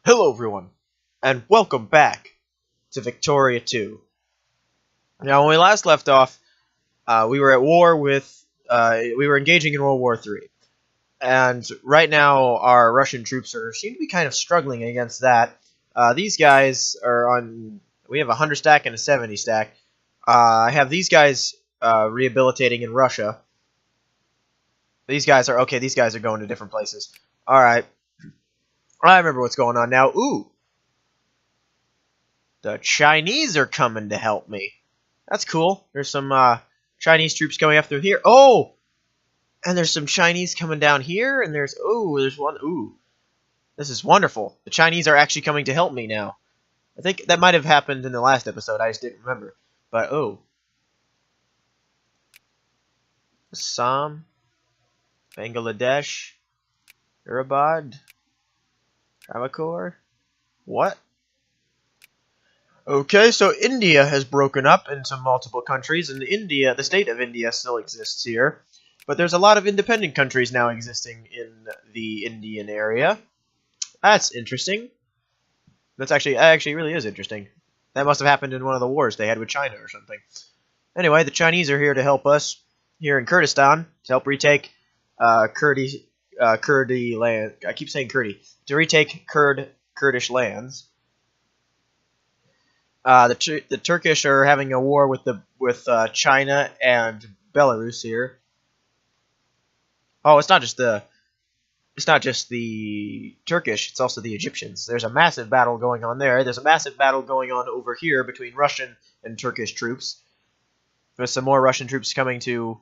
Hello everyone, and welcome back to Victoria 2. Now, when we last left off, we were at war with, we were engaging in World War III. And right now, our Russian troops seem to be kind of struggling against that. These guys are on, we have a 100 stack and a 70 stack. I have these guys rehabilitating in Russia. These guys are going to different places. Alright, I remember what's going on now. Ooh! The Chinese are coming to help me. That's cool. There's some Chinese troops coming up through here. Oh! And there's some Chinese coming down here, and there's one. Ooh. This is wonderful. The Chinese are actually coming to help me now. I think that might have happened in the last episode. I just didn't remember. But, oh. Assam. Bangladesh. Urabad. Travancore. What? Okay, so India has broken up into multiple countries, and the state of India still exists here. But there's a lot of independent countries now existing in the Indian area. That's interesting. That actually really is interesting. That must have happened in one of the wars they had with China or something. Anyway, the Chinese are here to help us here in Kurdistan to help retake Kurdi land. I keep saying Kurdi. To retake Kurdish lands. The Turkish are having a war with China and Belarus here. Oh, it's not just the Turkish; it's also the Egyptians. There's a massive battle going on there. There's a massive battle going on over here between Russian and Turkish troops. There's some more Russian troops coming to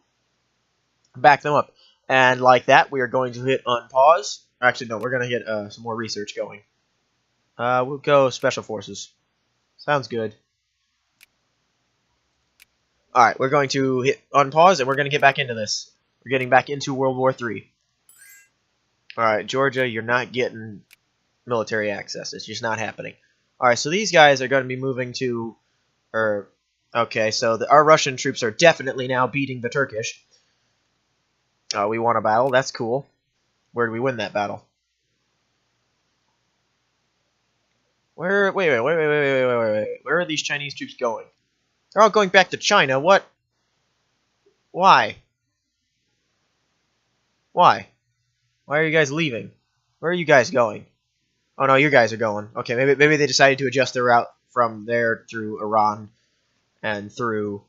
back them up, and like that, we are going to hit unpause. Actually, no, we're going to get some more research going. We'll go Special Forces. Sounds good. Alright, we're going to hit unpause, and we're going to get back into this. We're getting back into World War III. Alright, Georgia, you're not getting military access. It's just not happening. Alright, so these guys are going to be moving to... okay, so our Russian troops are definitely now beating the Turkish. We won a battle. That's cool. Where did we win that battle? Wait. Where are these Chinese troops going? They're all going back to China. What? Why? Why? Why are you guys leaving? Where are you guys going? Oh no, you guys are going. Okay, maybe they decided to adjust their route from there through Iran and through.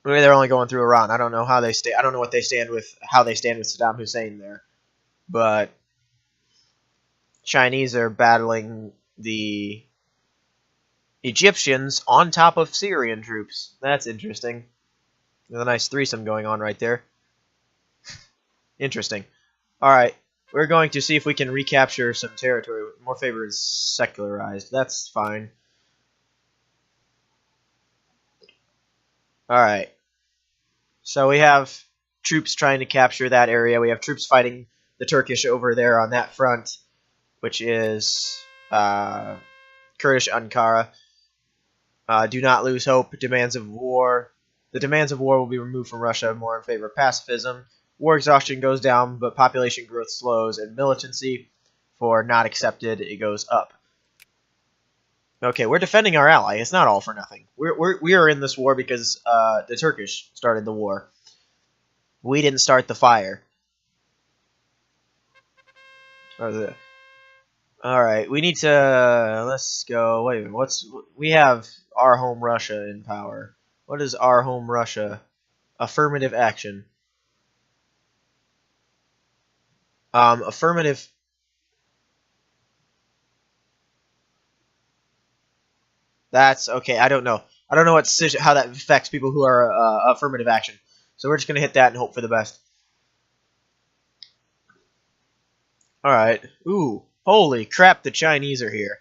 Maybe they're only going through Iran. I don't know how they stay. I don't know what they stand with. How they stand with Saddam Hussein there, but. Chinese are battling the Egyptians on top of Syrian troops. That's interesting. There's a nice threesome going on right there. Interesting. Alright, we're going to see if we can recapture some territory. More favor is secularized. That's fine. Alright. So we have troops trying to capture that area. We have troops fighting the Turkish over there on that front, which is Kurdish Ankara. Do not lose hope. Demands of war. The demands of war will be removed from Russia, more in favor of pacifism. War exhaustion goes down, but population growth slows, and militancy for not accepted, it goes up. Okay, we're defending our ally. It's not all for nothing. We are in this war because the Turkish started the war. We didn't start the fire. Alright, we need to... Let's go... Wait a minute, we have our home Russia in power. What is our home Russia? Affirmative action. Affirmative... That's... Okay, I don't know. I don't know how that affects people who are affirmative action. So we're just going to hit that and hope for the best. Alright. Ooh. Holy crap, the Chinese are here.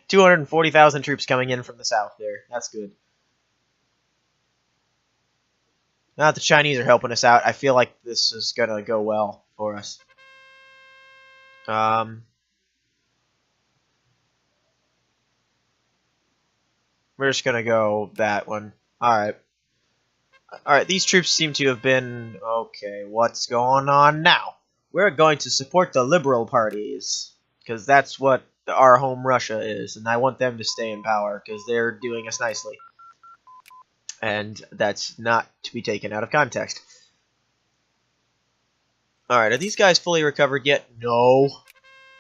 240,000 troops coming in from the south there. That's good. Now that the Chinese are helping us out, I feel like this is going to go well for us. We're just going to go that one. Alright. Alright, these troops seem to have been... Okay, what's going on now? we're going to support the liberal parties, because that's what our home Russia is, and I want them to stay in power, because they're doing us nicely. And that's not to be taken out of context. Alright, are these guys fully recovered yet? No,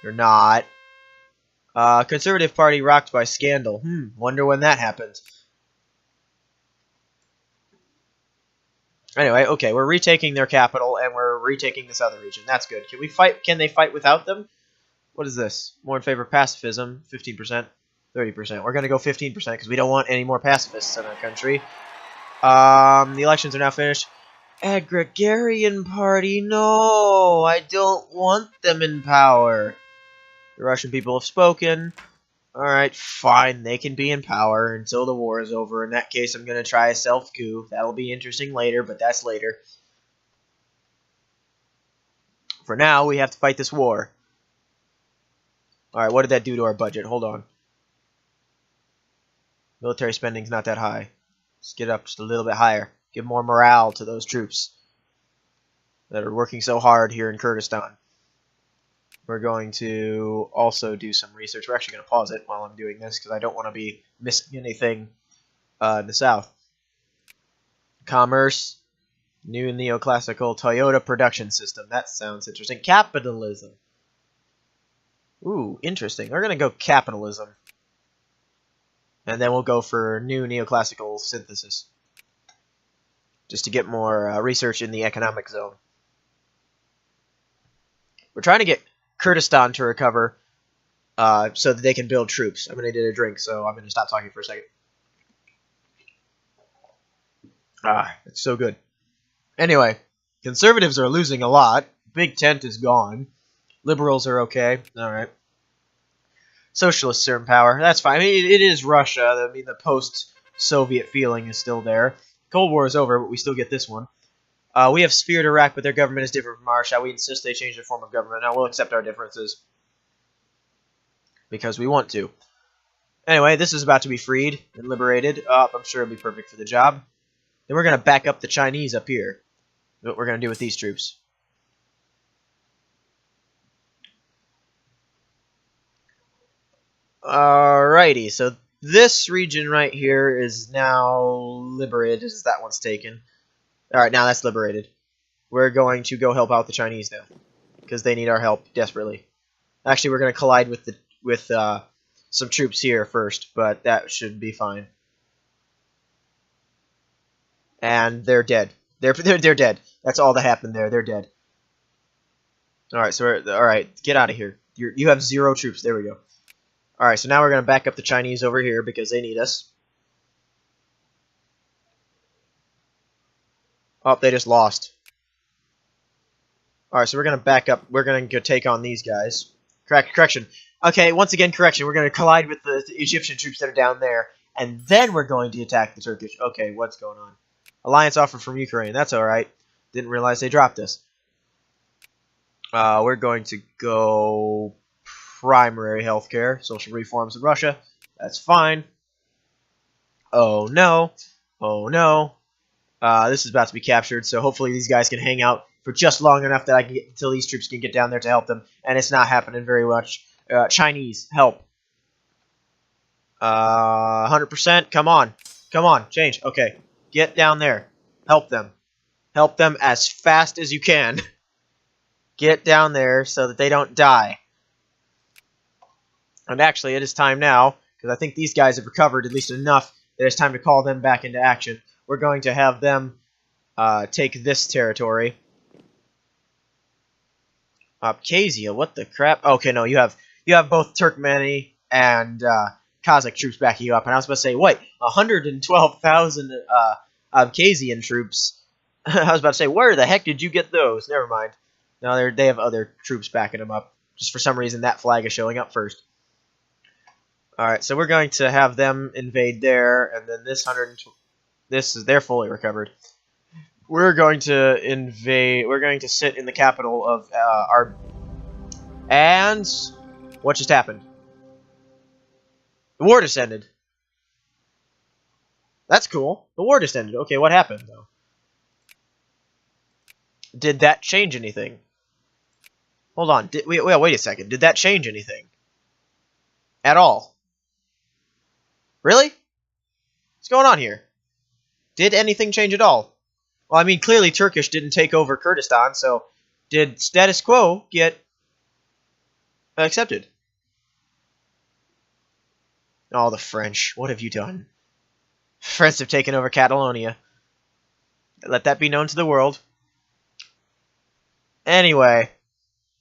they're not. Conservative Party rocked by scandal. Wonder when that happens. Anyway, okay, we're retaking their capital, and we're retaking this other region. That's good. Can we fight? Can they fight without them? What is this? More in favor of pacifism. 15%. 30%. We're going to go 15% because we don't want any more pacifists in our country. The elections are now finished. Agrarian Party, no! I don't want them in power. The Russian people have spoken. Alright, fine. They can be in power until the war is over. In that case, I'm going to try a self-coup. That'll be interesting later, but that's later. For now, we have to fight this war. Alright, what did that do to our budget? Hold on. Military spending's not that high. Let's get it up just a little bit higher. Give more morale to those troops that are working so hard here in Kyrgyzstan. We're going to also do some research. We're actually going to pause it while I'm doing this because I don't want to be missing anything in the south. Commerce. New neoclassical Toyota production system. That sounds interesting. Capitalism. Ooh, interesting. We're going to go capitalism. And then we'll go for new neoclassical synthesis. Just to get more research in the economic zone. We're trying to get Kurdistan to recover so that they can build troops. I'm going to need a drink, so I'm going to stop talking for a second. It's so good. Anyway, conservatives are losing a lot. Big tent is gone. Liberals are okay. Alright. Socialists are in power. That's fine. I mean, it is Russia. I mean, the post-Soviet feeling is still there. Cold War is over, but we still get this one. We have speared Iraq, but their government is different from ours. Shall we insist they change their form of government? Now, we'll accept our differences. Because we want to. Anyway, this is about to be freed and liberated. I'm sure it'll be perfect for the job. Then we're going to back up the Chinese up here. What we're going to do with these troops. Alrighty, so this region right here is now liberated, as that one's taken. Alright, now that's liberated. We're going to go help out the Chinese now, because they need our help desperately. Actually, we're going to collide with some troops here first, but that should be fine. And they're dead. They're dead. That's all that happened there. They're dead. Alright, so alright, get out of here. You have 0 troops. There we go. Alright, so now we're going to back up the Chinese over here because they need us. Oh, they just lost. Alright, so we're going to back up. We're going to go take on these guys. Correction. Okay, once again, correction. We're going to collide with the Egyptian troops that are down there. And then we're going to attack the Turkish. Okay, what's going on? Alliance offer from Ukraine. That's alright. Didn't realize they dropped us. We're going to go primary healthcare, social reforms in Russia. That's fine. Oh no. Oh no. This is about to be captured, so hopefully these guys can hang out for just long enough that I can get until these troops can get down there to help them. And it's not happening very much. Chinese, help. 100%. Come on. Come on. Change. Okay. Get down there. Help them. Help them as fast as you can. Get down there so that they don't die. And actually, it is time now, because I think these guys have recovered at least enough that it's time to call them back into action. We're going to have them take this territory. Abkhazia, what the crap? Okay, no, you have both Turkmeni and Kazakh troops backing you up. And I was about to say, wait, 112,000 Abkhazian troops. I was about to say, where the heck did you get those? Never mind. No, they have other troops backing them up. Just for some reason, that flag is showing up first. Alright, so we're going to have them invade there, and then they're fully recovered. We're going to invade, we're going to sit in the capital of and what just happened? The war just ended. That's cool. The war just ended. Okay, what happened, though? Did that change anything? Hold on. Wait a second. Did that change anything? At all? Really? What's going on here? Did anything change at all? Well, I mean, clearly Turkish didn't take over Kurdistan, so did status quo get accepted? Oh, the French. What have you done? French have taken over Catalonia. Let that be known to the world. Anyway.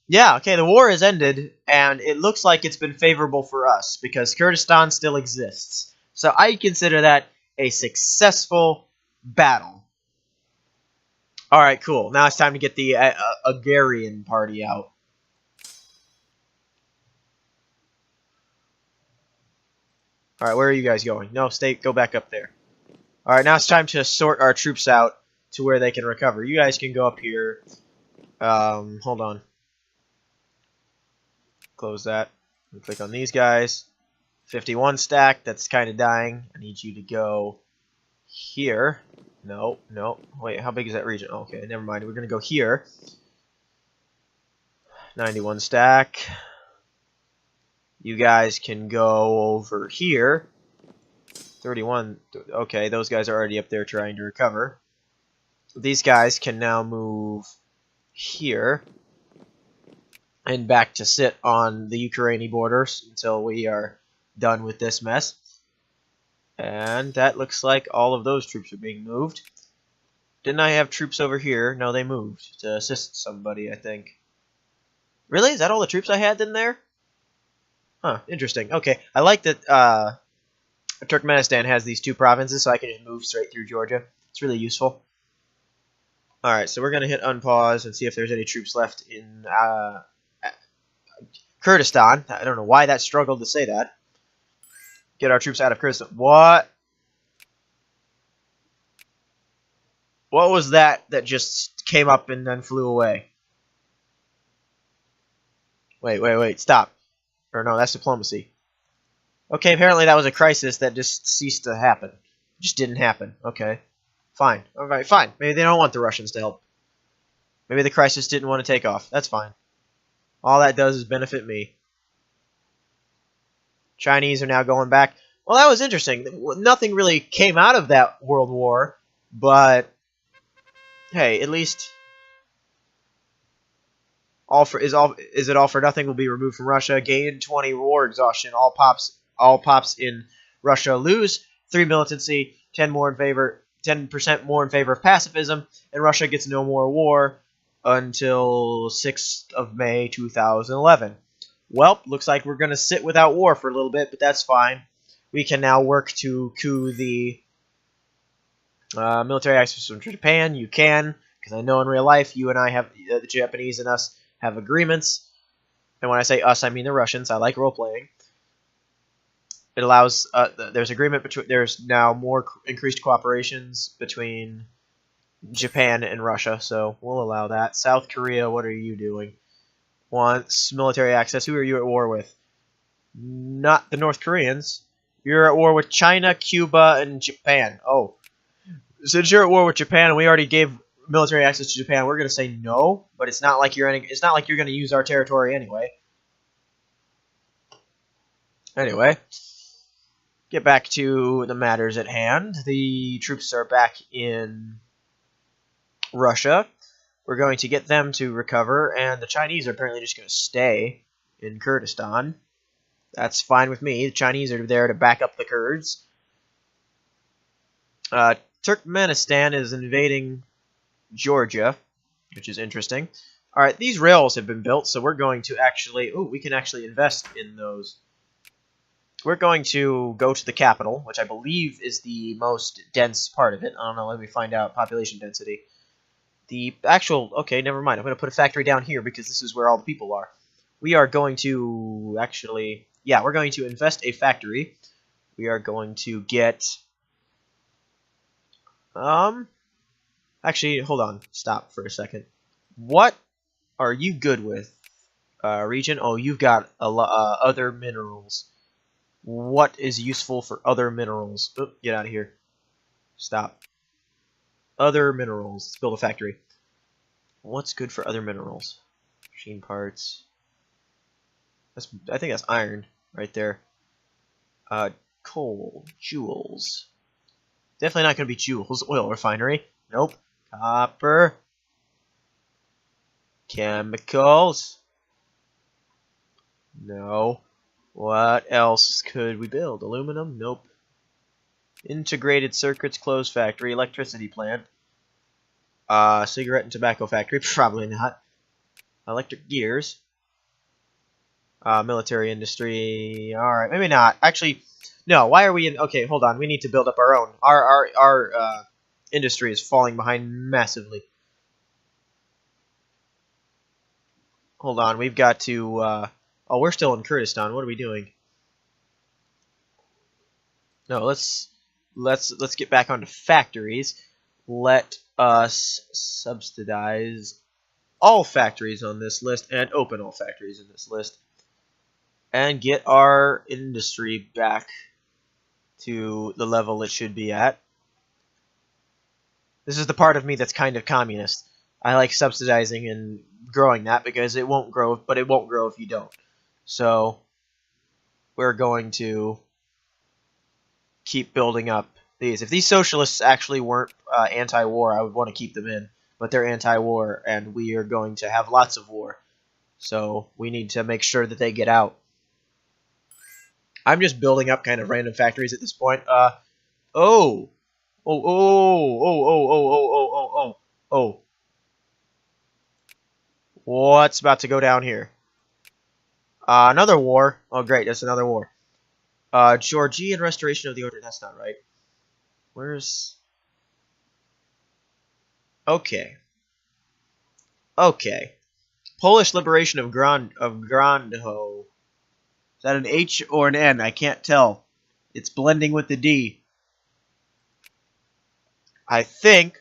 Yeah, okay, the war has ended, and it looks like it's been favorable for us, because Kurdistan still exists. So I consider that a successful battle. Alright, cool. Now it's time to get the Agarian party out. Alright, where are you guys going? No, go back up there. Alright, now it's time to sort our troops out to where they can recover. You guys can go up here. Hold on. Close that. Click on these guys. 51 stack, that's kind of dying. I need you to go here. No. Wait, how big is that region? Okay, never mind. We're going to go here. 91 stack. You guys can go over here. 31. Okay, those guys are already up there trying to recover. These guys can now move here and back to sit on the Ukrainian borders until we are done with this mess. And that looks like all of those troops are being moved. Didn't I have troops over here? No, they moved to assist somebody, I think. Really? Is that all the troops I had in there? Huh, interesting. Okay, I like that Turkmenistan has these two provinces, so I can just move straight through Georgia. It's really useful. Alright, so we're going to hit unpause and see if there's any troops left in Kurdistan. I don't know why that struggled to say that. Get our troops out of Kurdistan. What? What was that just came up and then flew away? Wait, stop. Or no, that's diplomacy. Okay, apparently that was a crisis that just ceased to happen. Just didn't happen. Okay. Fine. Alright, fine. Maybe they don't want the Russians to help. Maybe the crisis didn't want to take off. That's fine. All that does is benefit me. Chinese are now going back. Well, that was interesting. Nothing really came out of that World War, but hey, at least is it all for nothing will be removed from Russia. Gain 20 war exhaustion. All pops in Russia lose 3 militancy, 10% more in favor of pacifism, and Russia gets no more war until 6th of May 2011. Well, looks like we're going to sit without war for a little bit, but that's fine. We can now work to coup the military access from Japan. You can, because I know in real life you and I have, the Japanese and us have agreements. And when I say us, I mean the Russians. I like role-playing. It allows, there's agreement between, there's now more increased cooperations between Japan and Russia, so we'll allow that. South Korea, what are you doing? Wants military access. Who are you at war with? Not the North Koreans. You're at war with China, Cuba, and Japan. Oh. Since you're at war with Japan and we already gave military access to Japan, we're going to say no, but it's not like you're going to use our territory anyway. Anyway, get back to the matters at hand. The troops are back in Russia. We're going to get them to recover, and the Chinese are apparently just going to stay in Kurdistan. That's fine with me. The Chinese are there to back up the Kurds. Turkmenistan is invading Georgia, which is interesting. Alright, these rails have been built, so we're going to actually... Oh, we can actually invest in those. We're going to go to the capital, which I believe is the most dense part of it. I don't know, let me find out population density. The actual... Okay, never mind. I'm going to put a factory down here because this is where all the people are. We are going to actually... Yeah, we're going to invest a factory. We are going to get... Actually, hold on. Stop for a second. What are you good with, region? Oh, you've got other minerals. What is useful for other minerals? Oh, get out of here. Stop. Other minerals. Let's build a factory. What's good for other minerals? Machine parts. I think that's iron right there. Coal, jewels. Definitely not going to be jewels. Oil refinery. Nope. Copper. Chemicals. No. What else could we build? Aluminum? Nope. Integrated circuits, clothes factory, electricity plant. Cigarette and tobacco factory? Probably not. Electric gears. Military industry. Alright, maybe not. Actually, no. Why are we in... Okay, hold on. We need to build up our own. Our industry is falling behind massively. Hold on. We've got to... oh, we're still in Kurdistan. What are we doing? No, let's get back onto factories. Let us subsidize all factories on this list and open all factories in this list. And get our industry back to the level it should be at. This is the part of me that's kind of communist. I like subsidizing and growing that because it won't grow, but it won't grow if you don't. So we're going to keep building up these. If these socialists actually weren't anti-war, I would want to keep them in. But they're anti-war, and we are going to have lots of war. So we need to make sure that they get out. I'm just building up kind of random factories at this point. What's about to go down here? Another war. Oh, great, that's another war. Georgian restoration of the order. That's not right. Where's... Okay. Okay. Polish liberation of Grandho. Is that an H or an N? I can't tell. It's blending with the D. I think...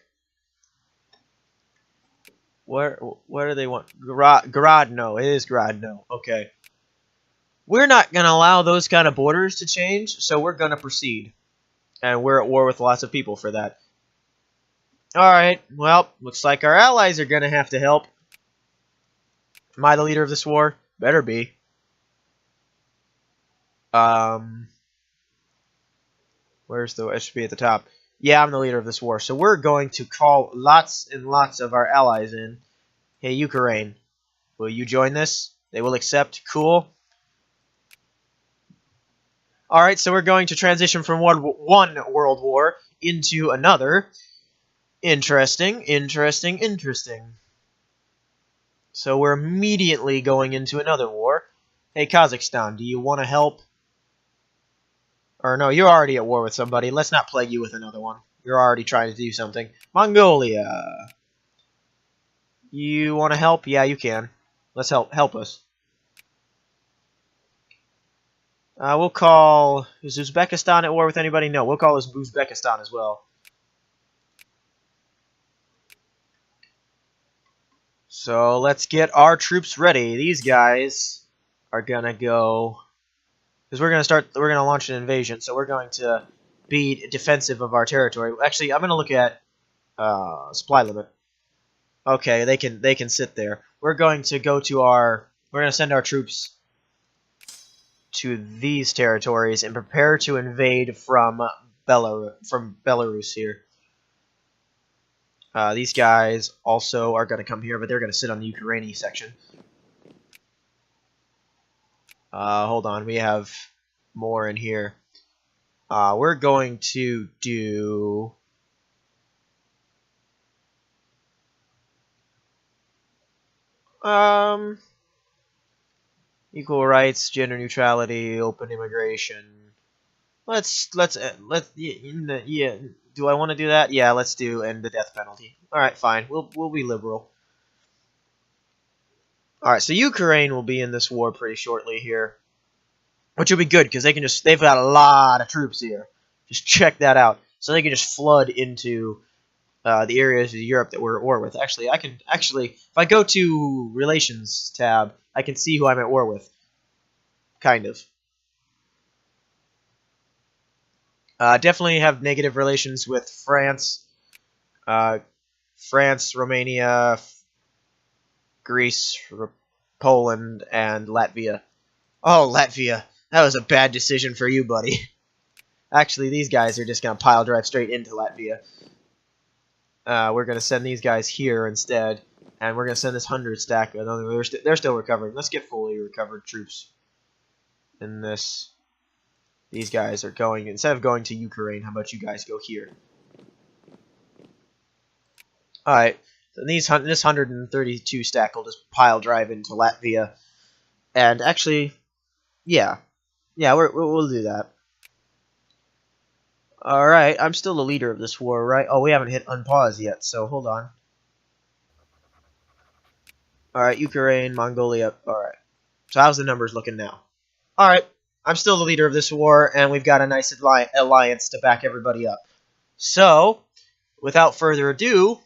Where do they want? Grodno. It is Grodno. Okay. We're not going to allow those kind of borders to change, so we're going to proceed. And we're at war with lots of people for that. Alright, well, looks like our allies are going to have to help. Am I the leader of this war? Better be. Where's the... It should be at the top. Yeah, I'm the leader of this war. So we're going to call lots and lots of our allies in. Hey, Ukraine, will you join this? They will accept. Cool. Alright, so we're going to transition from one world war into another. Interesting, interesting, interesting. So we're immediately going into another war. Hey, Kazakhstan, do you want to help? Or no, you're already at war with somebody. Let's not plague you with another one. You're already trying to do something. Mongolia. You want to help? Yeah, you can. Let's help us. We'll call... Is Uzbekistan at war with anybody? No, we'll call Uzbekistan as well. So let's get our troops ready. These guys are gonna go... Because we're gonna launch an invasion, so we're going to be defensive of our territory. Actually, I'm gonna look at supply limit. Okay, they can sit there. We're going to go to our... We're gonna send our troops to these territories and prepare to invade from Belarus here. These guys also are going to come here, but they're going to sit on the Ukrainian section. Hold on, we have more in here. We're going to do... Equal rights, gender neutrality, open immigration. Yeah. Do I want to do that? Yeah, let's do end the death penalty. All right, fine. We'll be liberal. All right, so Ukraine will be in this war pretty shortly here, which will be good because they've got a lot of troops here. Just check that out. So they can just flood into the areas of Europe that we're at war with. Actually, if I go to Relations tab, I can see who I'm at war with. Kind of. Definitely have negative relations with France. France, Romania, Greece, Poland and Latvia. Oh, Latvia. That was a bad decision for you, buddy. Actually, these guys are just going to pile drive straight into Latvia. We're going to send these guys here instead. And we're going to send this 100 stack. They're still recovering. Let's get fully recovered troops in this. These guys are going, instead of going to Ukraine, how about you guys go here? Alright, so this 132 stack will just pile drive into Latvia. And actually, yeah, we'll do that. Alright, I'm still the leader of this war, right? Oh, we haven't hit unpause yet, so hold on. Alright, Ukraine, Mongolia, alright. So how's the numbers looking now? Alright, I'm still the leader of this war, and we've got a nice alliance to back everybody up. So, without further ado,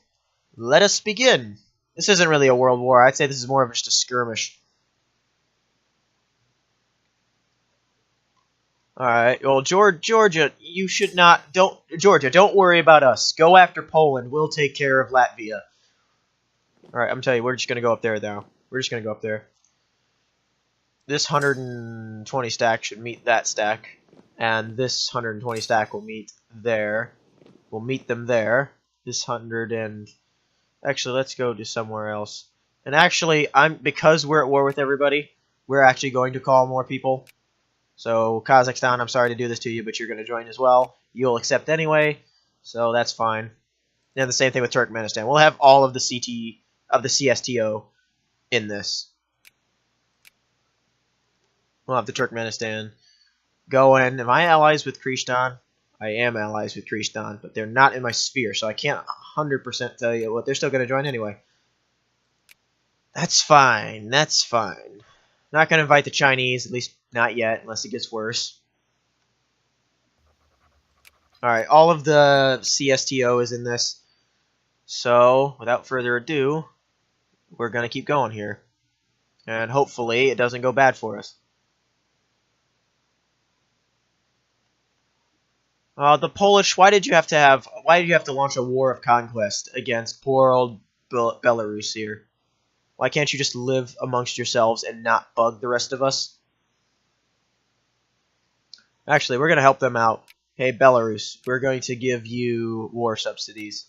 let us begin. This isn't really a world war. I'd say this is more of just a skirmish. Alright, well, Georgia, you should not... Georgia, don't worry about us. Go after Poland. We'll take care of Latvia. Alright, I'm telling you, we're just going to go up there now. We're just going to go up there. This 120 stack should meet that stack. And this 120 stack will meet there. We'll meet them there. This 100 and... Actually, let's go to somewhere else. And actually, because we're at war with everybody, we're actually going to call more people. So, Kazakhstan, I'm sorry to do this to you, but you're going to join as well. You'll accept anyway, so that's fine. And the same thing with Turkmenistan. We'll have all of the CSTO in this. We'll have the Turkmenistan go in. Am I allies with Kristan? I am allies with Kristan, but they're not in my sphere, so I can't 100% tell you what. They're still going to join anyway. That's fine. That's fine. Not going to invite the Chinese, at least not yet, unless it gets worse. Alright, all of the CSTO is in this. So, without further ado, we're going to keep going here. And hopefully it doesn't go bad for us. The Polish, why did you have to launch a war of conquest against poor old Belarus here? Why can't you just live amongst yourselves and not bug the rest of us? Actually, we're going to help them out. Hey, Belarus, we're going to give you war subsidies.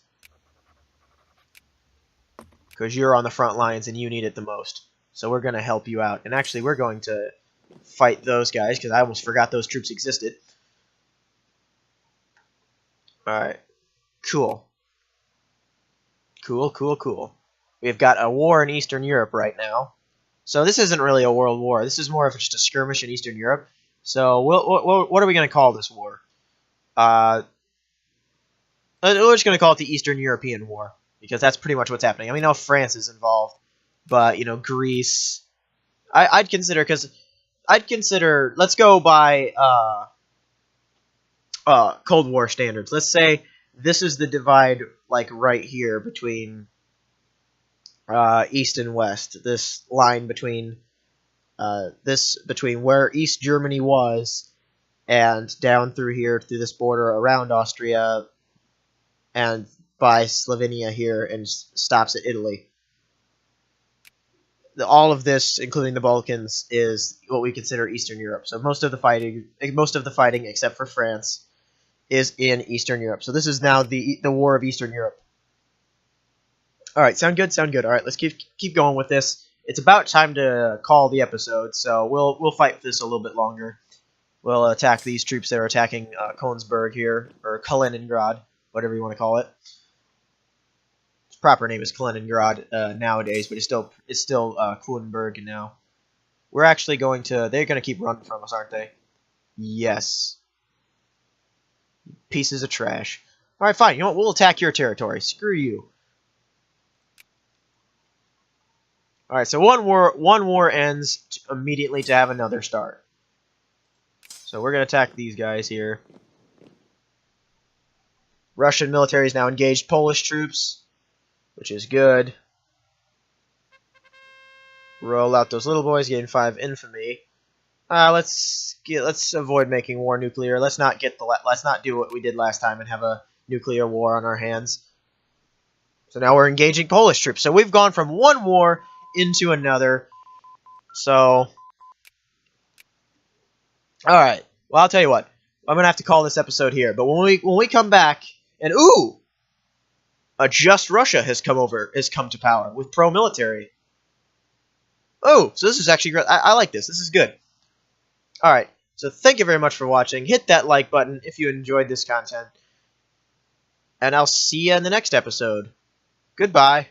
Because you're on the front lines and you need it the most. So we're going to help you out. And actually, we're going to fight those guys, because I almost forgot those troops existed. Alright. Cool. Cool. We've got a war in Eastern Europe right now. So this isn't really a world war. This is more of just a skirmish in Eastern Europe. So what are we going to call this war? We're just going to call it the Eastern European War. Because that's pretty much what's happening. I mean, I know France is involved. But, you know, Greece... I'd consider... Let's go by... Cold War standards. Let's say this is the divide, like, right here between East and West. This line between between where East Germany was and down through here, through this border around Austria and by Slovenia here and stops at Italy. All of this, including the Balkans, is what we consider Eastern Europe. So most of the fighting, except for France, is in Eastern Europe. So this is now the War of Eastern Europe. All right, sound good? Sound good. All right, let's keep going with this. It's about time to call the episode, so we'll fight this a little bit longer. We'll attack these troops that are attacking Königsberg here, or Kaliningrad, whatever you want to call it. Its proper name is Kaliningrad nowadays, but it's still Kronberg now. We're actually going to... They're going to keep running from us, aren't they? Yes. Pieces of trash. Alright, fine. You know what? We'll attack your territory. Screw you. Alright, so one war ends immediately to have another start. So we're going to attack these guys here. Russian military is now engaged Polish troops, which is good. Roll out those little boys, gain 5 infamy. Let's avoid making war nuclear. Let's not do what we did last time and have a nuclear war on our hands. So now we're engaging Polish troops. So we've gone from one war into another. So, alright. Well, I'll tell you what. I'm going to have to call this episode here. But when we come back, and ooh! A just Russia has come to power with pro-military. Oh, so this is actually great. I like this. This is good. Alright. So thank you very much for watching. Hit that like button if you enjoyed this content. And I'll see you in the next episode. Goodbye.